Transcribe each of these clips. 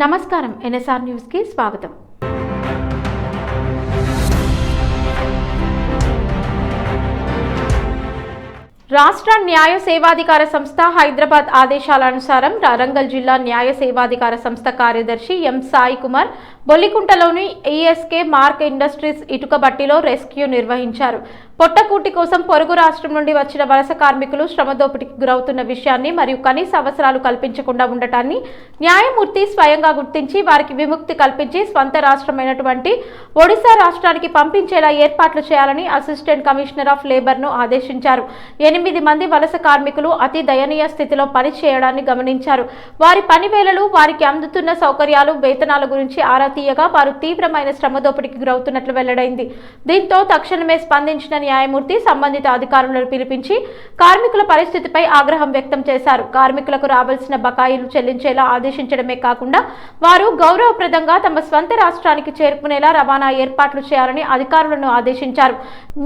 నమస్కారం NSR news కి స్వాగతం। రాష్ట్ర న్యాయ సేవాధికార సంస్థ హైదరాబాద్ ఆదేశాల అనుసారం వరంగల్ జిల్లా న్యాయ సేవాధికార సంస్థ కార్యదర్శి ఎం సాయి కుమార్ బొల్లికుంటలోని ఈఎస్కే మార్క్ ఇండస్ట్రీస్ ఇటుక బట్టిలో రెస్క్యూ నిర్వహించారు। పొట్టకూటి కోసం పొరుగు రాష్ట్రం నుండి వచ్చిన వలస కార్మికులు శ్రమదోపిడికి గురవుతున్న విషయాన్ని మరియు కనీస అవసరాలు కల్పించకుండా ఉండటాన్ని న్యాయమూర్తి స్వయంగా గుర్తించి వారికి విముక్తి కల్పించి స్వంత రాష్ట్రమైనటువంటి ఒడిశా రాష్ట్రానికి పంపించేలా ఏర్పాట్లు చేయాలని అసిస్టెంట్ కమిషనర్ ఆఫ్ లేబర్ ను ఆదేశించారు। 8 మంది వలస కార్మికులు అతి దయనీయ స్థితిలో పని చేయడాన్ని గమనించారు। వారి పని వేళలు, వారికి అందుతున్న సౌకర్యాలు, వేతనాల గురించి ఆరా తీయగా వారు తీవ్రమైన శ్రమదోపిడికి గురవుతున్నట్లు వెల్లడైంది। దీంతో తక్షణమే స్పందించిన న్యాయమూర్తి సంబంధిత అధికారులను పిలిపించి కార్మికుల పరిస్థితిపై ఆగ్రహం వ్యక్తం చేశారు। కార్మికులకు రావాల్సిన బకాయిలు చెల్లించేలా ఆదేశించడమే కాకుండా వారు గౌరవప్రదంగా తమ స్వంత రాష్ట్రానికి చేరుకునేలా రవాణా ఏర్పాట్లు చేయాలని అధికారులను ఆదేశించారు।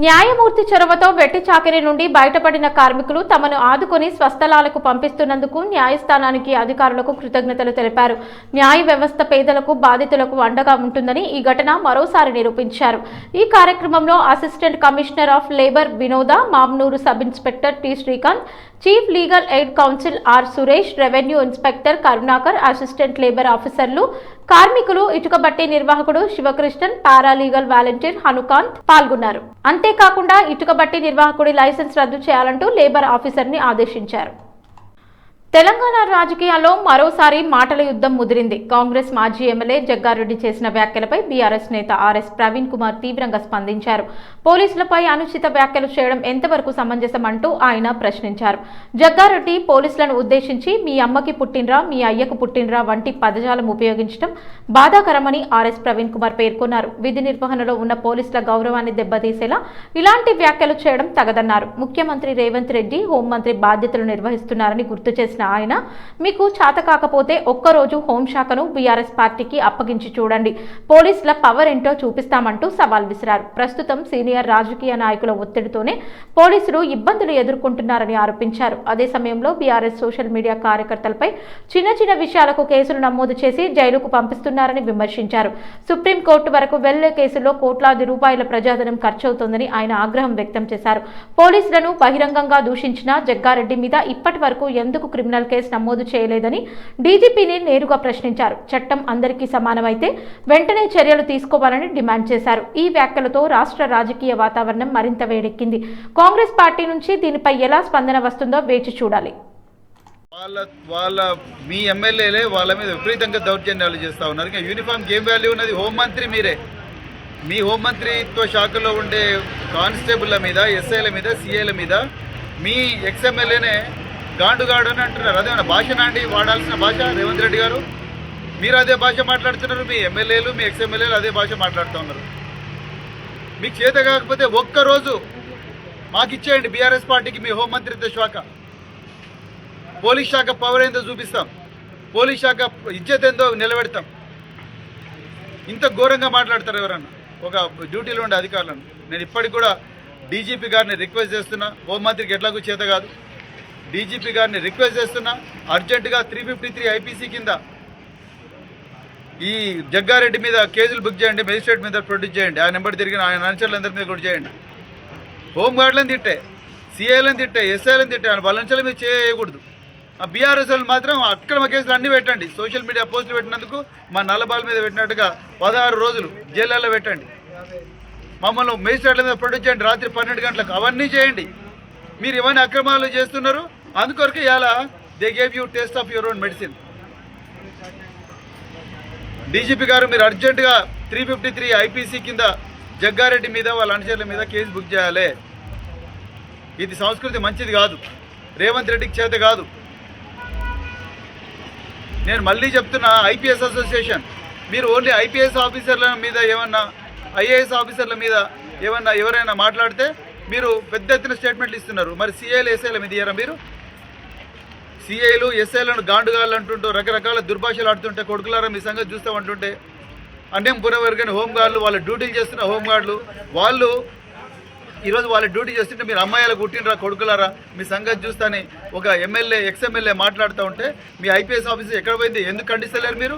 న్యాయమూర్తి చొరవతో వెట్టి చాకిరీ నుండి బయటపడిన కార్మికులు తమను ఆదుకొని స్వస్థలాలకు పంపిస్తున్నందుకు న్యాయస్థానానికి అధికారులకు కృతజ్ఞతలు తెలిపారు। న్యాయ వ్యవస్థ పేదలకు, బాధితులకు అండగా ఉంటుందని ఈ ఘటన మరోసారి నిరూపించారు। ఈ కార్యక్రమంలో assistant commissioner of labour Vinoda, Mamnoor sub inspector T Srikanth, chief legal aid counsel R Suresh, revenue inspector Karunakar, assistant labour ఆఫీసర్లు, కార్మికులు, ఇటుక బట్టి నిర్వాహకుడు శివకృష్ణన్, పారాలీగల్ వాలంటీర్ హనుకాంత్ పాల్గొన్నారు। అంతేకాకుండా ఇటుక బట్టి నిర్వాహకుడి లైసెన్స్ రద్దు చేయాలంటూ లేబర్ ఆఫీసర్ ని ఆదేశించారు। తెలంగాణ రాజకీయాల్లో మరోసారి మాటల యుద్ధం ముదిరింది। కాంగ్రెస్ మాజీ ఎమ్మెల్యే జగ్గారెడ్డి చేసిన వ్యాఖ్యలపై బీఆర్ఎస్ నేత ఆర్ఎస్ ప్రవీణ్ కుమార్ తీవ్రంగా స్పందించారు। పోలీసులపై అనుచిత వ్యాఖ్యలు చేయడం ఎంతవరకు సమంజసం అంటూ ఆయన ప్రశ్నించారు। జగ్గారెడ్డి పోలీసులను ఉద్దేశించి మీ అమ్మకి పుట్టినరా, మీ అయ్యకు పుట్టినరా వంటి పదజాలం ఉపయోగించడం బాధాకరమని ఆర్ఎస్ ప్రవీణ్ కుమార్ పేర్కొన్నారు। విధి నిర్వహణలో ఉన్న పోలీసుల గౌరవాన్ని దెబ్బతీసేలా ఇలాంటి వ్యాఖ్యలు చేయడం తగదన్నారు। ముఖ్యమంత్రి రేవంత్ రెడ్డి హోంమంత్రి బాధ్యతలు నిర్వహిస్తున్నారని గుర్తు చేసిన ఆయన, మీకు చేత కాకపోతే ఒక్కరోజు హోంశాఖను బీఆర్ఎస్ పార్టీకి అప్పగించి చూడండి, పోలీసుల పవర్ ఏంటో చూపిస్తామంటూ సవాల్ విసిరారు। ప్రస్తుతం సీనియర్ రాజకీయ నాయకుల ఒత్తిడితోనే పోలీసులు ఇబ్బందులు ఎదుర్కొంటున్నారని ఆరోపించారు। అదే సమయంలో బీఆర్ఎస్ సోషల్ మీడియా కార్యకర్తలపై చిన్న విషయాలకు కేసులు నమోదు చేసి జైలుకు పంపిస్తున్నారని విమర్శించారు। సుప్రీంకోర్టు వరకు వెళ్లే కేసుల్లో కోట్లాది రూపాయల ప్రజాధనం ఖర్చవుతోందని ఆయన ఆగ్రహం వ్యక్తం చేశారు। పోలీసులను బహిరంగంగా దూషించిన జగ్గారెడ్డి మీద ఇప్పటి వరకు ఎందుకు క్రిమినల్ కేసు నమోదు చేయలేదని డీజీపీని నేరుగా ప్రశ్నించారు। చట్టం అందరికీ సమానమైతే వెంటనే చర్యలు తీసుకోవాలని డిమాండ్ చేశారు। ఈ వ్యాఖ్యలతో రాష్ట్ర రాజకీయ వాతావరణం మరింత వేడెక్కింది। కాంగ్రెస్ పార్టీ నుంచి దీనిపై ఎలా స్పందన వస్తుందో వేచి చూడాలి। మీ ఎమ్మెల్యేలే వాళ్ళ మీద విపరీతంగా దౌర్జన్యాలు చేస్తూ ఉన్నారు। ఇంకా యూనిఫామ్కి ఏం వాల్యూ ఉన్నది? హోంమంత్రి మీరే, మీ హోంమంత్రిత్వ శాఖలో ఉండే కానిస్టేబుల్ల మీద, ఎస్ఐల మీద, సిఐల మీద మీ ఎక్స్ఎమ్మెల్యేనే గాండుగాడు అని అంటున్నారు। అదేమన్నా భాషనా అండి వాడాల్సిన భాష? రేవంత్ రెడ్డి గారు మీరు అదే భాష మాట్లాడుతున్నారు, మీ ఎమ్మెల్యేలు, మీ ఎక్స్ఎమ్మెల్యేలు అదే భాష మాట్లాడుతూ ఉన్నారు। మీకు చేత కాకపోతే ఒక్కరోజు మాకు ఇచ్చేయండి బీఆర్ఎస్ పార్టీకి మీ హోంమంత్రిత్వ శాఖ, పోలీస్ శాఖ పవర్ ఏందో చూపిస్తాం, పోలీస్ శాఖ ఇజ్జత్ ఏందో నిలబెడతాం। ఇంత ఘోరంగా మాట్లాడతారు ఎవరన్నా ఒక డ్యూటీలో ఉండే అధికారులను? నేను ఇప్పటికి కూడా డీజీపీ గారిని రిక్వెస్ట్ చేస్తున్నా, హోంమంత్రికి ఎట్లాగూ చేత కాదు, డీజీపీ గారిని రిక్వెస్ట్ చేస్తున్నా అర్జెంటుగా 353 ఐపీసీ కింద ఈ జగ్గారెడ్డి మీద కేసులు బుక్ చేయండి, మెజిస్ట్రేట్ మీద ప్రొడ్యూస్ చేయండి, ఆయన నెంబర్ తిరిగిన ఆయన అనుచరులందరి మీద కూడా చేయండి। హోంగార్డులను తిట్టే, సిఐలను తిట్టే, ఎస్ఐలను తిట్టే, ఆయన బలంచల మీద చేయకూడదు। ఆ బీఆర్ఎస్ఎల్ మాత్రం అక్రమ కేసులు అన్నీ పెట్టండి, సోషల్ మీడియా పోస్టులు పెట్టినందుకు మా నల్లబాల మీద పెట్టినట్టుగా 16 రోజులు జైళ్ళల్లో పెట్టండి, మమ్మల్ని మెజిస్ట్రేట్ల మీద ప్రొడ్యూస్ చేయండి రాత్రి 12 గంటలకు, అవన్నీ చేయండి। మీరు ఏమైనా అక్రమాలు చేస్తున్నారు, అందుకొరకు ఇలా they gave you taste of your own medicine. DGP గారు మీరు అర్జెంటుగా 353 ఐపీసీ కింద జగ్గారెడ్డి మీద వాళ్ళ అనుచరుల మీద కేసు బుక్ చేయాలి। ఇది సంస్కృతి మంచిది కాదు, రేవంత్ రెడ్డికి చేత కాదు। నేను మళ్ళీ చెప్తున్నా, ఐపీఎస్ అసోసియేషన్ మీరు ఓన్లీ ఐపీఎస్ ఆఫీసర్ల మీద ఏమన్నా, ఐఏఎస్ ఆఫీసర్ల మీద ఏమన్నా ఎవరైనా మాట్లాడితే మీరు పెద్ద ఎత్తున స్టేట్మెంట్లు ఇస్తున్నారు, మరి సిఐలు, ఎస్ఐల మీద ఇయ్యారా మీరు? సిఐలు, ఎస్ఐలను గాండుగాళ్ళు అంటుంటూ రకరకాల దుర్భాషలు ఆడుతుంటే, కొడుకులారా మీ సంగతి చూస్తామంటుంటే, అన్యం పునవర్గని హోంగార్డులు వాళ్ళ డ్యూటీలు చేస్తున్న హోంగార్డులు వాళ్ళు ఈరోజు వాళ్ళ డ్యూటీ చేస్తుంటే మీరు అమ్మాయిలకు పుట్టినరా కొడుకులారా మీ సంగతి చూస్తాని ఒక ఎమ్మెల్యే, ఎక్స్ఎమ్మెల్యే మాట్లాడుతూ ఉంటే మీ ఐపీఎస్ ఆఫీసర్ ఎక్కడ పోయింది? ఎందుకు ఖండిస్తలేరు మీరు?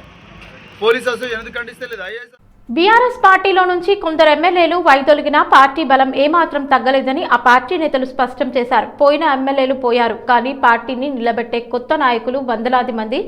పోలీస్ అసోసియేషన్ ఎందుకు ఖండిస్తలేదు? ఐఏఎస్ బీఆర్ఎస్ పార్టీలో నుంచి కొందరు ఎమ్మెల్యేలు వైదొలిగినా పార్టీ బలం ఏమాత్రం తగ్గలేదని ఆ పార్టీ నేతలు స్పష్టం చేశారు. పోయిన ఎమ్మెల్యేలు పోయారు, కానీ పార్టీని నిలబెట్టే కొత్త నాయకులు వందలాది మంది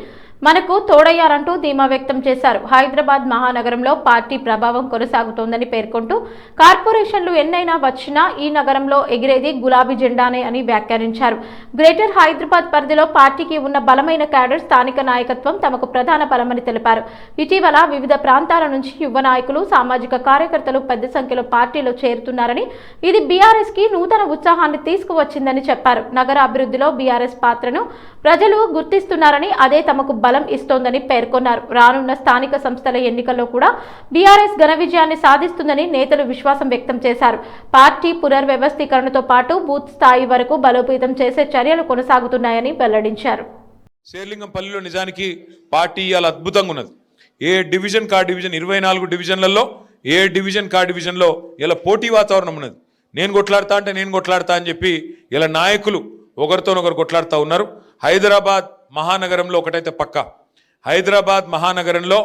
మనకు తోడయ్యారంటూ ధీమా వ్యక్తం చేశారు. హైదరాబాద్ మహానగరంలో పార్టీ ప్రభావం కొనసాగుతోందని పేర్కొంటూ కార్పొరేషన్లు ఎన్నైనా వచ్చినా ఈ నగరంలో ఎగిరేది గులాబీ జెండానే అని వ్యాఖ్యానించారు. గ్రేటర్ హైదరాబాద్ పరిధిలో పార్టీకి ఉన్న బలమైన క్యాడర్, స్థానిక నాయకత్వం తమకు ప్రధాన బలమని తెలిపారు. ఇటీవల వివిధ ప్రాంతాల నుంచి యువ నాయకులు, సామాజిక కార్యకర్తలు పెద్ద సంఖ్యలో పార్టీలో చేరుతున్నారని, ఇది బీఆర్ఎస్ కి నూతన ఉత్సాహాన్ని తీసుకువచ్చిందని చెప్పారు. నగర అభివృద్ధిలో బీఆర్ఎస్ పాత్రను ప్రజలు గుర్తిస్తున్నారని, అదే తమకు బలం ఇస్తోందని పేర్కొన్నారు. రానున్న స్థానిక సంస్థల ఎన్నికల్లో కూడా బీఆర్ఎస్ ఘన విజయాన్ని సాధిస్తుందని నేతలు విశ్వాసం వ్యక్తం చేశారు. పార్టీ పునర్వ్యవస్థీకరణతో పాటు బూత్ స్థాయి వరకు బలోపేతం చేసే చర్యలు కొనసాగుతున్నాయని వెల్లడించారు. శేర్లింగంపల్లిలో నిజానికి పార్టీ ఇవాళ అద్భుతంగా ఉన్నది. ఏ డివిజన్ కా డివిజన్ 24 డివిజన్లలో ఏ డివిజన్ కా డివిజన్లో ఇలా పోటీ వాతావరణం ఉన్నది. నేను కొట్లాడతా అంటే నేను కొట్లాడతా అని చెప్పి ఇలా నాయకులు ఒకరితోనొకరు కొట్లాడుతూ ఉన్నారు. హైదరాబాద్ మహానగరంలో ఒకటైతే పక్కా, హైదరాబాద్ మహానగరంలో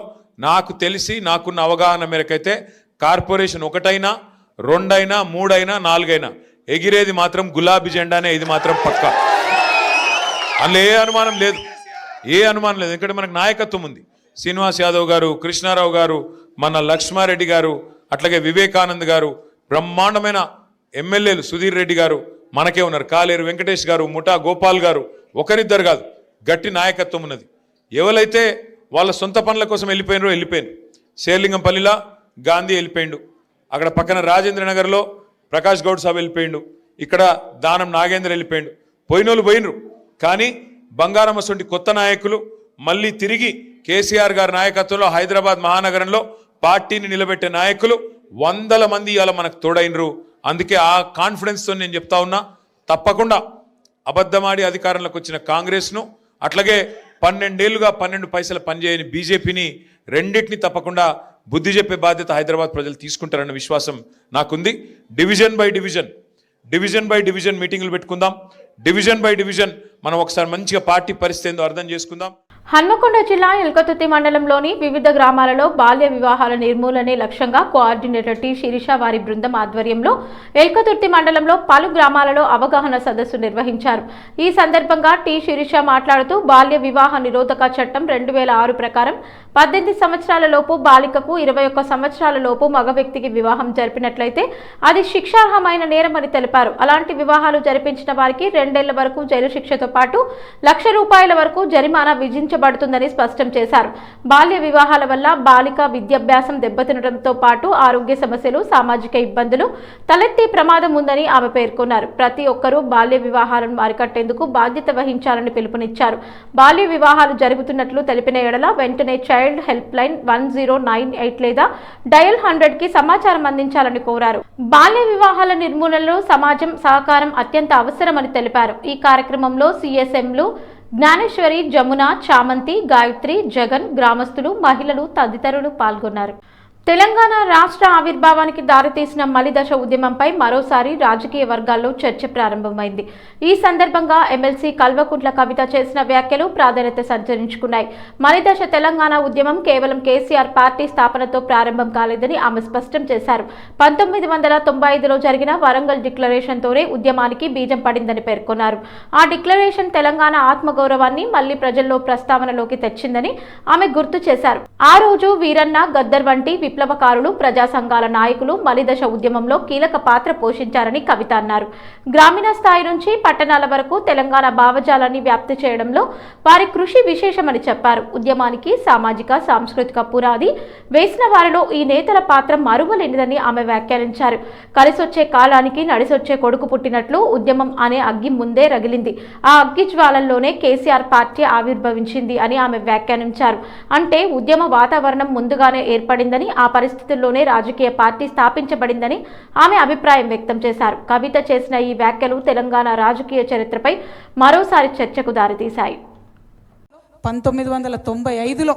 నాకు తెలిసి నాకున్న అవగాహన మేరకైతే కార్పొరేషన్ 1 2 3 4 ఎగిరేది మాత్రం గులాబీ జెండానే. ఇది మాత్రం పక్కా, అందులో ఏ అనుమానం లేదు, ఎందుకంటే మనకు నాయకత్వం ఉంది. శ్రీనివాస్ యాదవ్ గారు, కృష్ణారావు గారు, మన లక్ష్మారెడ్డి గారు, అట్లాగే వివేకానంద్ గారు, బ్రహ్మాండమైన ఎమ్మెల్యేలు సుధీర్ రెడ్డి గారు మనకే ఉన్నారు. కాలేరు వెంకటేష్ గారు, ముఠా గోపాల్ గారు, ఒకరిద్దరు కాదు, గట్టి నాయకత్వం ఉన్నది. ఎవరైతే వాళ్ళ సొంత పనుల కోసం వెళ్ళిపోయినారో వెళ్ళిపోయారు. శేర్లింగంపల్లిలో గాంధీ వెళ్ళిపోయిండు, అక్కడ పక్కన రాజేంద్ర నగర్లో ప్రకాష్ గౌడ్ సాబ్ వెళ్ళిపోయిండు, ఇక్కడ దానం నాగేంద్ర వెళ్ళిపోయిండు. పోయినోళ్ళు పోయినరు, కానీ బంగారమ్మ సొంటి కొత్త నాయకులు మళ్ళీ తిరిగి కేసీఆర్ గారి నాయకత్వంలో హైదరాబాద్ మహానగరంలో పార్టీని నిలబెట్టే నాయకులు 100 మంది ఇవాళ మనకు తోడైనరు. అందుకే ఆ కాన్ఫిడెన్స్తో నేను చెప్తా ఉన్నా, తప్పకుండా అబద్ధమాడి అధికారంలోకి వచ్చిన కాంగ్రెస్ను, అట్లాగే 12 ఏళ్లుగా 12 పైసలు పనిచేయని బీజేపీని, రెండింటిని తప్పకుండా బుద్ధి చెప్పే బాధ్యత హైదరాబాద్ ప్రజలు తీసుకుంటారన్న విశ్వాసం నాకుంది. డివిజన్ బై డివిజన్ మీటింగులు పెట్టుకుందాం. డివిజన్ బై డివిజన్ మనం ఒకసారి మంచిగా పార్టీ పరిస్థితి ఏందో అర్థం చేసుకుందాం. హన్మకొండ జిల్లా ఎల్కతుర్తి మండలంలోని వివిధ గ్రామాలలో బాల్య వివాహాల నిర్మూలనే లక్ష్యంగా కోఆర్డినేటర్ టి శిరీష వారి బృందం ఆధ్వర్యంలో ఎల్కతుర్తి మండలంలో పలు గ్రామాలలో అవగాహన సదస్సు నిర్వహించారు. ఈ సందర్భంగా టి శిరీష మాట్లాడుతూ బాల్య వివాహ నిరోధక చట్టం 2006 ప్రకారం 18 సంవత్సరాల లోపు బాలికకు 21 సంవత్సరాల లోపు మగ వ్యక్తికి వివాహం జరిపినట్లయితే అది శిక్షార్హమైన నేరమని తెలిపారు. అలాంటి వివాహాలు జరిపించిన వారికి 2 ఏళ్ల వరకు జైలు శిక్షతో పాటు ₹1,00,000 వరకు జరిమానా విధించబడుతుందని స్పష్టం చేశారు. బాల్య వివాహాల వల్ల బాలిక విద్యాభ్యాసం దెబ్బతినడంతో పాటు ఆరోగ్య సమస్యలు, సామాజిక ఇబ్బందులు తలెత్తే ప్రమాదం ఉందని ఆమె పేర్కొన్నారు. ప్రతి ఒక్కరూ బాల్య వివాహాలను అరికట్టేందుకు బాధ్యత వహించాలని పిలుపునిచ్చారు. బాల్య వివాహాలు జరుగుతున్నట్లు తెలిపిన ఎడల వెంటనే చైల్డ్ హెల్ప్ లైన్ 1098 లేదా డయల్ 100కి సమాచారం అందించాలని కోరారు. బాల్య వివాహాల నిర్మూలనలో సమాజం సహకారం అత్యంత అవసరమని తెలిపారు. ఈ కార్యక్రమంలో సిఎస్ఎంలు జ్ఞానేశ్వరి, జమున, చామంతి, గాయత్రి, జగన్, గ్రామస్తులు, మహిళలు తదితరులు పాల్గొన్నారు. తెలంగాణ రాష్ట్ర ఆవిర్భావానికి దారితీసిన మలిదశ ఉద్యమంపై మరోసారి రాజకీయ వర్గాల్లో చర్చ ప్రారంభమైంది. ఈ సందర్భంగా ఎమ్మెల్సీ కల్వకుంట్ల కవిత చేసిన వ్యాఖ్యలు ప్రాధాన్యత సంతరించుకున్నాయి. మలిదశ తెలంగాణ ఉద్యమం కేవలం కేసీఆర్ పార్టీ స్థాపనతో ప్రారంభం కాలేదని ఆమె స్పష్టం చేశారు. 1995లో జరిగిన వరంగల్ డిక్లరేషన్తోనే ఉద్యమానికి బీజం పడిందని పేర్కొన్నారు. ఆ డిక్లరేషన్ తెలంగాణ ఆత్మగౌరవాన్ని మళ్లీ ప్రజల్లో ప్రస్తావనలోకి తెచ్చిందని ఆమె గుర్తు చేశారు. ఆ రోజు వీరన్న, గద్దర్ వంటి విప్లవకారులు, ప్రజా సంఘాల నాయకులు మలిదశ ఉద్యమంలో కీలక పాత్ర పోషించారని కవిత అన్నారు. గ్రామీణ స్థాయి నుంచి పట్టణాల వరకు తెలంగాణ భావజాలాన్ని వ్యాప్తి చేయడంలో వారి కృషి విశేషమని చెప్పారు. ఉద్యమానికి సామాజిక, సాంస్కృతిక పునాది వేసిన వారిలో ఈ నేతల పాత్ర మరువలేనిదని ఆమె వ్యాఖ్యానించారు. కలిసొచ్చే కాలానికి నడిసొచ్చే కొడుకు పుట్టినట్లు ఉద్యమం అనే అగ్గి ముందే రగిలింది. ఆ అగ్గి జ్వాలల్లోనే కేసీఆర్ పార్టీ ఆవిర్భవించింది అని ఆమె వ్యాఖ్యానించారు. అంటే ఉద్యమ వాతావరణం ముందుగానే ఏర్పడిందని, ఆ పరిస్థితుల్లోనే రాజకీయ పార్టీ స్థాపించబడిందని ఆమె అభిప్రాయం వ్యక్తం చేశారు. కవిత చేసిన ఈ వ్యాఖ్యలు తెలంగాణ రాజకీయ చరిత్రపై మరోసారి చర్చకు దారితీశాయి. 1995లో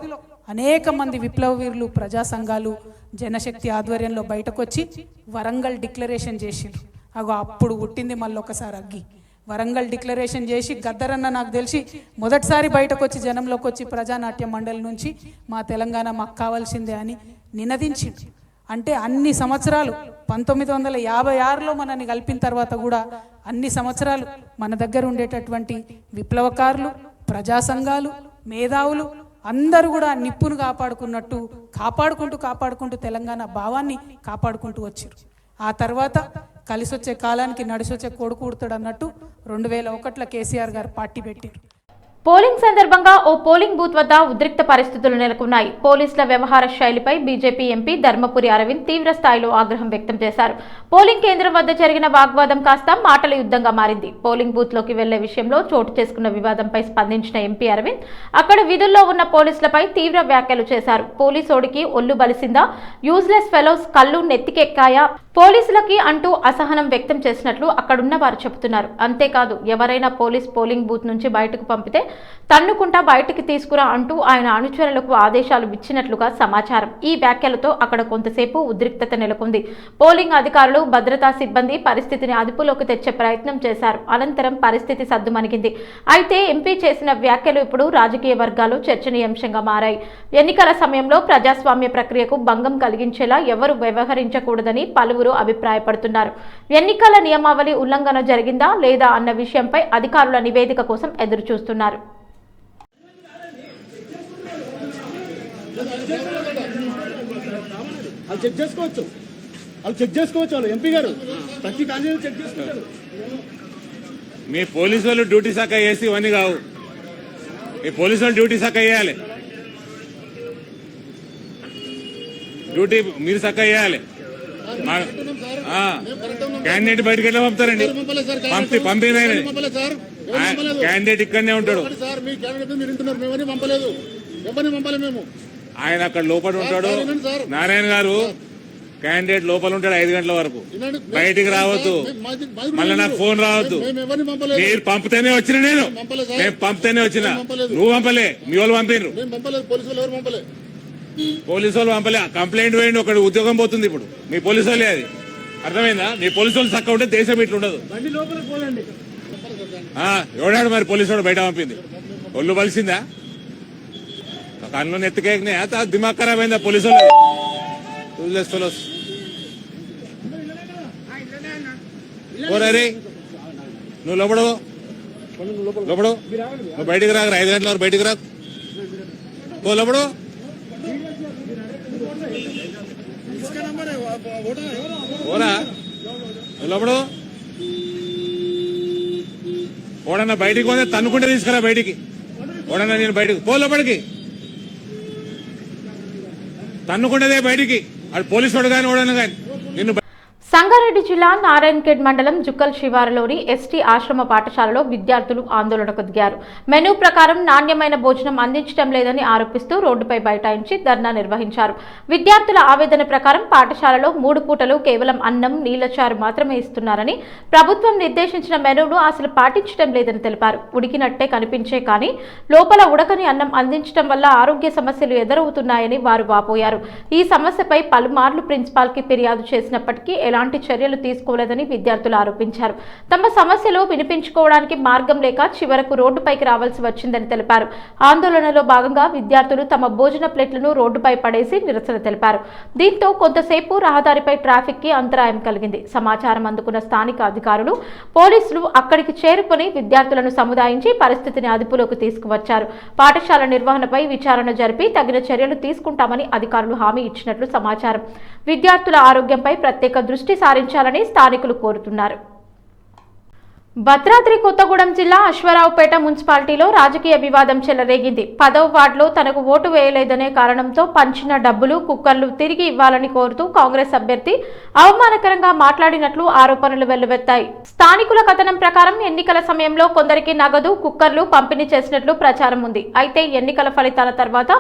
అనేక మంది విప్లవ వీరులు, ప్రజా సంఘాలు, జనశక్తి ఆధ్వర్యంలో బయటకు వచ్చి వరంగల్ డిక్లరేషన్ చేసిండ్రు. అప్పుడు పుట్టింది మళ్ళీ ఒకసారి అగ్గి. వరంగల్ డిక్లరేషన్ చేసి గద్దరన్న నాకు తెలిసి మొదటిసారి బయటకు వచ్చి జనంలోకి వచ్చి ప్రజానాట్య మండలి నుంచి మా తెలంగాణ మాకు కావాల్సిందే అని నినదించి, అంటే అన్ని సంవత్సరాలు 1956లో మనల్ని కలిపిన తర్వాత కూడా అన్ని సంవత్సరాలు మన దగ్గర ఉండేటటువంటి విప్లవకారులు, ప్రజా సంఘాలు, మేధావులు అందరూ కూడా నిప్పును కాపాడుకుంటూ తెలంగాణ భావాన్ని కాపాడుకుంటూ వచ్చారు. ఆ తర్వాత కలిసొచ్చే కాలానికి నడిసొచ్చే కొడుకు పుడతాడు అన్నట్టు 2001లో కేసీఆర్ గారు పార్టీ పెట్టారు. పోలింగ్ సందర్భంగా ఓ పోలింగ్ బూత్ వద్ద ఉద్రిక్త పరిస్థితులు నెలకొన్నాయి. పోలీసుల వ్యవహార శైలిపై బీజేపీ ఎంపీ ధర్మపురి అరవింద్ తీవ్ర స్థాయిలో ఆగ్రహం వ్యక్తం చేశారు. పోలింగ్ కేంద్రం వద్ద జరిగిన వాగ్వాదం కాస్త మాటల యుద్ధంగా మారింది. పోలింగ్ బూత్ లోకి వెళ్లే విషయంలో చోటు చేసుకున్న వివాదంపై స్పందించిన ఎంపీ అరవింద్ అక్కడ విధుల్లో ఉన్న పోలీసులపై తీవ్ర వ్యాఖ్యలు చేశారు. పోలీసోడికి ఒళ్ళు బలిసిందా, యూజ్లెస్ ఫెలోస్ కళ్ళు నెత్తికెక్కాయా పోలీసులకి అంటూ అసహనం వ్యక్తం చేసినట్లు అక్కడున్న వారు చెబుతున్నారు. అంతేకాదు, ఎవరైనా పోలింగ్ బూత్ నుంచి బయటకు పంపితే తన్నుకుంటా బయటికి తీసుకురా అంటూ ఆయన అనుచరులకు ఆదేశాలు ఇచ్చినట్లుగా సమాచారం. ఈ వ్యాఖ్యలతో అక్కడ కొంతసేపు ఉద్రిక్తత నెలకొంది. పోలింగ్ అధికారులు, భద్రతా సిబ్బంది పరిస్థితిని అదుపులోకి తెచ్చే ప్రయత్నం చేశారు. అనంతరం పరిస్థితి సద్దుమణిగింది. అయితే ఎంపీ చేసిన వ్యాఖ్యలు ఇప్పుడు రాజకీయ వర్గాలు చర్చనీయాంశంగా మారాయి. ఎన్నికల సమయంలో ప్రజాస్వామ్య ప్రక్రియకు భంగం కలిగించేలా ఎవరు వ్యవహరించకూడదని పలువురు అభిప్రాయపడుతున్నారు. ఎన్నికల నియమావళి ఉల్లంఘన జరిగిందా లేదా అన్న విషయంపై అధికారుల నివేదిక కోసం ఎదురు చూస్తున్నారు. చెక్ చేసుకోవచ్చు ఎంపీ గారు ప్రతి కాలేజీ చెక్ చేసుకుంటారు. మీ పోలీసు వాళ్ళు డ్యూటీ శాఖ చేసి ఇవన్నీ కావు. మీ పోలీసు వాళ్ళు డ్యూటీ శాఖ చేయాలి, డ్యూటీ మీరు శాఖ చేయాలి. క్యాండిడేట్ బయటకు ఎట్లా పంపుతారండి? పంపిన క్యాండిడేట్ ఇక్కడనే ఉంటాడు. ఆయన అక్కడ లోపల ఉంటాడు. నారాయణ గారు క్యాండిడేట్ లోపల ఉంటాడు 5 గంటల వరకు, బయటికి రావద్దు. మళ్ళీ నాకు ఫోన్ రావద్దు. మీరు పంపితేనే వచ్చిన, నేను పంపితేనే వచ్చిన. నువ్వు పంపలే, మీ వాళ్ళు పంపినరు. పోలీసు వాళ్ళు పంపలే. కంప్లైంట్ వేయండి, ఒకటి ఉద్యోగం పోతుంది ఇప్పుడు. మీ పోలీసు వాళ్ళే, అది అర్థమైందా? మీ పోలీసు వాళ్ళు చక్క ఉంటే దేశం ఇట్లుండదు. ఎవడాడు మరి పోలీసు వాడు బయట పంపింది? ఒళ్ళు బలిసిందా? కళ్ళు నెత్తికేకినాయా? దిమాగ్ ఖరాబ్ అయిందా పోలీసు వాళ్ళు? రే నువ్వు లోపడు నువ్వు బయటికి రాక 5 గంటల వరకు బయటికి రాకు. లోపడు ఓరా లోపడు. ఓడన్నా బయటికి పోతే తన్నుకుంటే తీసుకురా బయటికి. ఓడన్నా నేను బయటకు లోపలికి తన్నుకుంటేదే బయటికి. అది పోలీసు వాడు కానీ ఓడన్నా కానీ నిన్ను. సంగారెడ్డి జిల్లా నారాయణఖేడ్ మండలం జుక్కల్ శివారులోని ఎస్టీ ఆశ్రమ పాఠశాలలో విద్యార్థులు ఆందోళనకు దిగారు. మెనూ ప్రకారం నాణ్యమైన భోజనం అందించడం లేదని ఆరోపిస్తూ రోడ్డుపై బైఠాయించి ధర్నా నిర్వహించారు. విద్యార్థుల ఆవేదన ప్రకారం పాఠశాలలో 3 పూటలు కేవలం అన్నం, నీళ్లచారు మాత్రమే ఇస్తున్నారని, ప్రభుత్వం నిర్దేశించిన మెనూను అసలు పాటించడం లేదని తెలిపారు. ఉడికినట్టే కనిపించే కానీ లోపల ఉడకని అన్నం అందించడం వల్ల ఆరోగ్య సమస్యలు ఎదురవుతున్నాయని వారు వాపోయారు. ఈ సమస్యపై పలుమార్లు ప్రిన్సిపాల్ కి ఫిర్యాదు చేసినప్పటికీ ఎలాంటి చర్యలు తీసుకోలేదని విద్యార్థులు ఆరోపించారు. తమ సమస్యలు వినిపించుకోవడానికి మార్గం లేక చివరకు రోడ్డుపైకి రావాల్సి వచ్చిందని తెలిపారు. ఆందోళనలో భాగంగా విద్యార్థులు తమ భోజన ప్లేట్లను రోడ్డుపై పడేసి నిరసన తెలిపారు. దీంతో కొంతసేపు రహదారిపై ట్రాఫిక్ కి అంతరాయం కలిగింది. సమాచారం అందుకున్న స్థానిక అధికారులు, పోలీసులు అక్కడికి చేరుకుని విద్యార్థులను సముదాయించి పరిస్థితిని అదుపులోకి తీసుకువచ్చారు. పాఠశాల నిర్వహణపై విచారణ జరిపి తగిన చర్యలు తీసుకుంటామని అధికారులు హామీ ఇచ్చినట్లు సమాచారం. విద్యార్థుల ఆరోగ్యంపై ప్రత్యేక దృష్టి సారించాలని స్థానికులు కోరుతున్నారు. భద్రాద్రి కొత్తగూడెం జిల్లా అశ్వారావుపేట మున్సిపాలిటీలో రాజకీయ వివాదం చెలరేగింది. 10వ వార్డులో తనకు ఓటు వేయలేదనే కారణంతో పంచిన డబ్బులు, కుక్కర్లు తిరిగి ఇవ్వాలని కోరుతూ కాంగ్రెస్ అభ్యర్థి అవమానకరంగా మాట్లాడినట్లు ఆరోపణలు వెల్లువెత్తాయి. స్థానికుల కథనం ప్రకారం ఎన్నికల సమయంలో కొందరికి నగదు, కుక్కర్లు పంపిణీ చేసినట్లు ప్రచారం ఉంది. అయితే ఎన్నికల ఫలితాల తర్వాత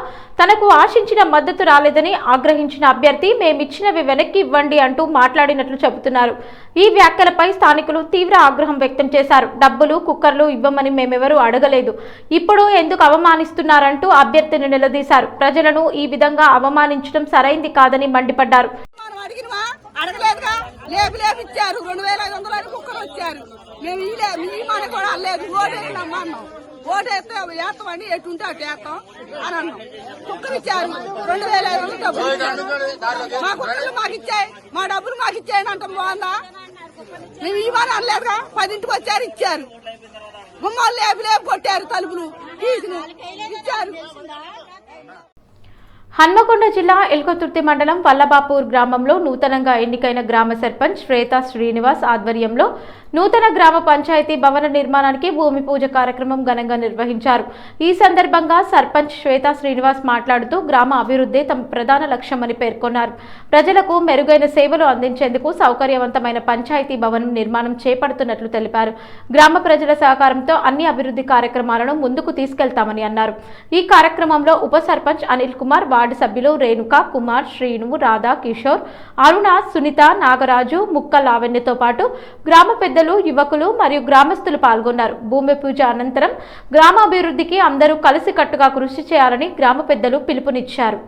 తనకు ఆశించిన మద్దతు రాలేదని ఆగ్రహించిన అభ్యర్థి మేమిచ్చినవి వెనక్కి ఇవ్వండి అంటూ మాట్లాడినట్లు చెబుతున్నారు. ఈ వ్యాఖ్యలపై స్థానికులు తీవ్ర ఆగ్రహం వ్యక్తం చేశారు. డబ్బులు, కుక్కర్లు ఇవ్వమని మేమెవరూ అడగలేదు, ఇప్పుడు ఎందుకు అవమానిస్తున్నారంటూ అభ్యర్థిని నిలదీశారు. ప్రజలను ఈ విధంగా అవమానించడం సరైంది కాదని మండిపడ్డారు. లేపిచ్చారు. 2500 కుక్కలు వచ్చారు. మేము మీ మన కూడా అనలేదు. ఓటేసినమ్మా అన్నాం. ఓటేస్తే వేస్తామని ఎటుంటే అటు వేస్తాం అని అన్నాం. కుక్కలు ఇచ్చారు. 2500 డబ్బులు ఇచ్చారు. మా కుక్కలు మాకు ఇచ్చాయి, మా డబ్బులు మాకు ఇచ్చాయని అంటాం. బాగుందా? మేము ఇవ్వని అనలేదుగా. 10ంటికి వచ్చారు, ఇచ్చారు. గుమ్మాలు లేపి కొట్టారు, తలుపులు తీసి ఇచ్చారు. హన్మకొండ జిల్లా ఎల్కతుర్తి మండలం వల్లభాపూర్ గ్రామంలో నూతనంగా ఎన్నికైన గ్రామ సర్పంచ్ శ్వేతా శ్రీనివాస్ ఆధ్వర్యంలో నూతన గ్రామ పంచాయతీ భవన నిర్మాణానికి భూమి పూజ కార్యక్రమం ఘనంగా నిర్వహించారు. ఈ సందర్భంగా సర్పంచ్ శ్వేతా శ్రీనివాస్ మాట్లాడుతూ గ్రామ అభివృద్ధి తమ ప్రధాన లక్ష్యమని పేర్కొన్నారు. ప్రజలకు మెరుగైన సేవలు అందించేందుకు సౌకర్యవంతమైన పంచాయతీ భవనం నిర్మాణం చేపడుతున్నట్లు తెలిపారు. గ్రామ ప్రజల సహకారంతో అన్ని అభివృద్ధి కార్యక్రమాలను ముందుకు తీసుకెళ్తామని అన్నారు. ఈ కార్యక్రమంలో ఉప సర్పంచ్ అనిల్ కుమార్, వార్డు సభ్యులు రేణుక, కుమార్, శ్రీను, రాధా, కిషోర్, అరుణ, సునీత, నాగరాజు, ముక్క లావణ్యతో పాటు గ్రామ పెద్దలు, యువకులు మరియు గ్రామస్తులు పాల్గొన్నారు. భూమి పూజ అనంతరం గ్రామాభివృద్ధికి అందరూ కలిసికట్టుగా కృషి చేయాలని గ్రామ పెద్దలు పిలుపునిచ్చారు.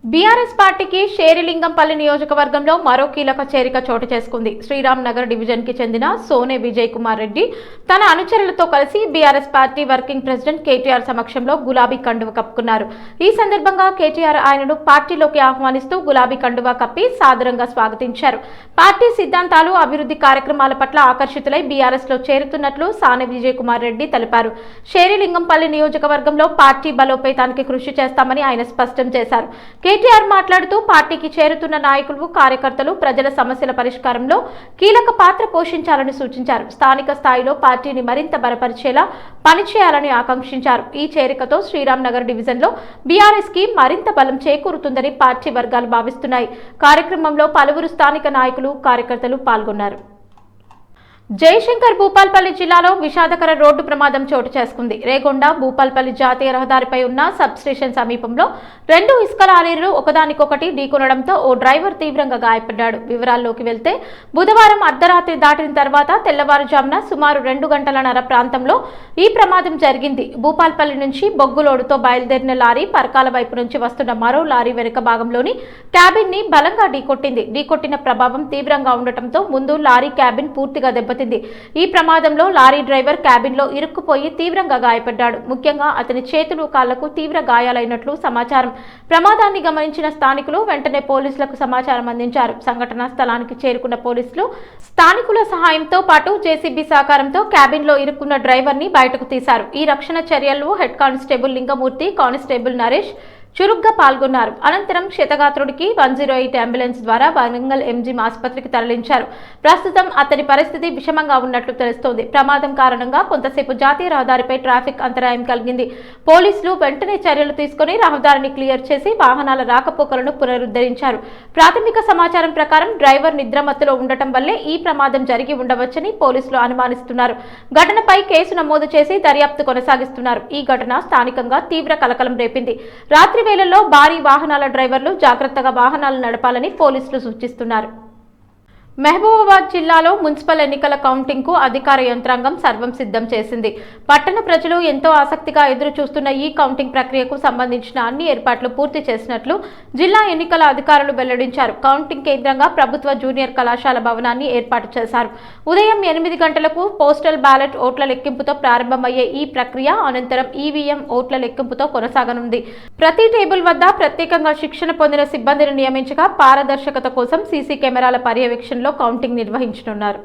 బీఆర్ఎస్ పార్టీకి షేరిలింగంపల్లి నియోజకవర్గంలో మరో కీలక చేరిక చోటు చేసుకుంది. శ్రీరామ్ నగర్ డివిజన్ కి చెందిన సోనే విజయ్ కుమార్ రెడ్డి తన అనుచరులతో కలిసి BRS party working president KTR సమక్షంలో గులాబీ కండువ కప్పుకున్నారు. ఈ సందర్భంగా కేటీఆర్ ఆయనను పార్టీలోకి ఆహ్వానిస్తూ గులాబీ కండువా కప్పి సాదరంగా స్వాగతించారు. పార్టీ సిద్ధాంతాలు, అభివృద్ధి కార్యక్రమాల పట్ల ఆకర్షితులై బీఆర్ఎస్ లో చేరుతున్నట్లు సానే విజయ్ కుమార్ రెడ్డి తెలిపారు. షేరిలింగంపల్లి నియోజకవర్గంలో పార్టీ బలోపేతానికి కృషి చేస్తామని ఆయన స్పష్టం చేశారు. కేటీఆర్ మాట్లాడుతూ పార్టీకి చేరుతున్న నాయకులు, కార్యకర్తలు ప్రజల సమస్యల పరిష్కారంలో కీలక పాత్ర పోషించాలని సూచించారు. స్థానిక స్థాయిలో పార్టీని మరింత బలపరిచేలా పనిచేయాలని ఆకాంక్షించారు. ఈ చేరికతో శ్రీరామ్ నగర్ డివిజన్లో బీఆర్ఎస్ కి మరింత బలం చేకూరుతుందని పార్టీ వర్గాలు భావిస్తున్నాయి. కార్యక్రమంలో పలువురు స్థానిక నాయకులు, కార్యకర్తలు పాల్గొన్నారు. జయశంకర్ భూపాల్పల్లి జిల్లాలో విషాదకర రోడ్డు ప్రమాదం చోటు చేసుకుంది. రేగొండ భూపాల్పల్లి జాతీయ రహదారిపై ఉన్న సబ్ స్టేషన్ సమీపంలో 2 ఇసుక లారీలు ఒకదానికొకటి ఢీకొనడంతో ఓ డ్రైవర్ తీవ్రంగా గాయపడ్డాడు. వివరాల్లోకి వెళ్తే బుధవారం అర్ధరాత్రి దాటిన తర్వాత తెల్లవారుజామున సుమారు 2 గంటలన్నర ప్రాంతంలో ఈ ప్రమాదం జరిగింది. భూపాల్పల్లి నుంచి బొగ్గులోడుతో బయలుదేరిన లారీ పరకాల వైపు నుంచి వస్తున్న మరో లారీ వెనుక భాగంలోని క్యాబిన్ ని బలంగా ఢీకొట్టింది. ఢీకొట్టిన ప్రభావం తీవ్రంగా ఉండటంతో ముందు లారీ క్యాబిన్ పూర్తిగా దెబ్బతింది. ఈ ప్రమాదంలో లారీ డ్రైవర్ క్యాబిన్ లో ఇరుక్కుపోయి తీవ్రంగా గాయపడ్డాడు. ముఖ్యంగా అతని చేతులు, కాళ్లకు తీవ్ర గాయాలైనట్లు సమాచారం. ప్రమాదాన్ని గమనించిన స్థానికులు వెంటనే పోలీసులకు సమాచారం అందించారు. సంఘటనా స్థలానికి చేరుకున్న పోలీసులు స్థానికుల సహాయంతో పాటు జేసీబీ సహకారంతో క్యాబిన్ లో ఇరుక్కున్న డ్రైవర్ ని బయటకు తీశారు. ఈ రక్షణ చర్యల్లో head constable Lingamurthy, constable Naresh చురుగ్గా పాల్గొన్నారు. అనంతరం క్షతగాత్రుడికి 108 అంబులెన్స్ ద్వారా వరంగల్ ఎంజీఎం ఆసుపత్రికి తరలించారు. ప్రస్తుతం అతని పరిస్థితి విషమంగా ఉన్నట్లు తెలుస్తోంది. ప్రమాదం కారణంగా కొంతసేపు జాతీయ రహదారిపై ట్రాఫిక్ అంతరాయం కలిగింది. పోలీసులు వెంటనే చర్యలు తీసుకుని రహదారిని క్లియర్ చేసి వాహనాల రాకపోకలను పునరుద్ధరించారు. ప్రాథమిక సమాచారం ప్రకారం డ్రైవర్ నిద్రమత్తులో ఉండటం వల్లే ఈ ప్రమాదం జరిగి ఉండవచ్చని పోలీసులు అనుమానిస్తున్నారు. ఘటనపై కేసు నమోదు చేసి దర్యాప్తు కొనసాగిస్తున్నారు. ఈ ఘటన స్థానికంగా తీవ్ర కలకలం రేపింది. రాత్రి వేళల్లో భారీ వాహనాల డ్రైవర్లు జాగ్రత్తగా వాహనాలు నడపాలని పోలీసులు సూచిస్తున్నారు. మహబూబాబాద్ జిల్లాలో మున్సిపల్ ఎన్నికల కౌంటింగ్ కు అధికార యంత్రాంగం సర్వం సిద్ధం చేసింది. పట్టణ ప్రజలు ఎంతో ఆసక్తిగా ఎదురు చూస్తున్న ఈ కౌంటింగ్ ప్రక్రియకు సంబంధించిన అన్ని ఏర్పాట్లు పూర్తి చేసినట్లు జిల్లా ఎన్నికల అధికారులు వెల్లడించారు. కౌంటింగ్ కేంద్రంగా ప్రభుత్వ జూనియర్ కళాశాల భవనాన్ని ఏర్పాటు చేశారు. ఉదయం 8 గంటలకు పోస్టల్ బ్యాలెట్ ఓట్ల లెక్కింపుతో ప్రారంభమయ్యే ఈ ప్రక్రియ అనంతరం ఈవీఎం ఓట్ల లెక్కింపుతో కొనసాగనుంది. ప్రతి టేబుల్ వద్ద ప్రత్యేకంగా శిక్షణ పొందిన సిబ్బందిని నియమించగా పారదర్శకత కోసం సీసీ కెమెరాల పర్యవేక్షణలో కౌంటింగ్ నిర్వహించనున్నారు.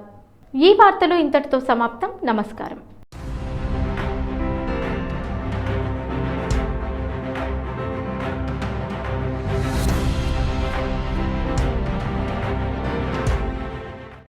ఈ వార్తలు ఇంతటితో సమాప్తం. నమస్కారం.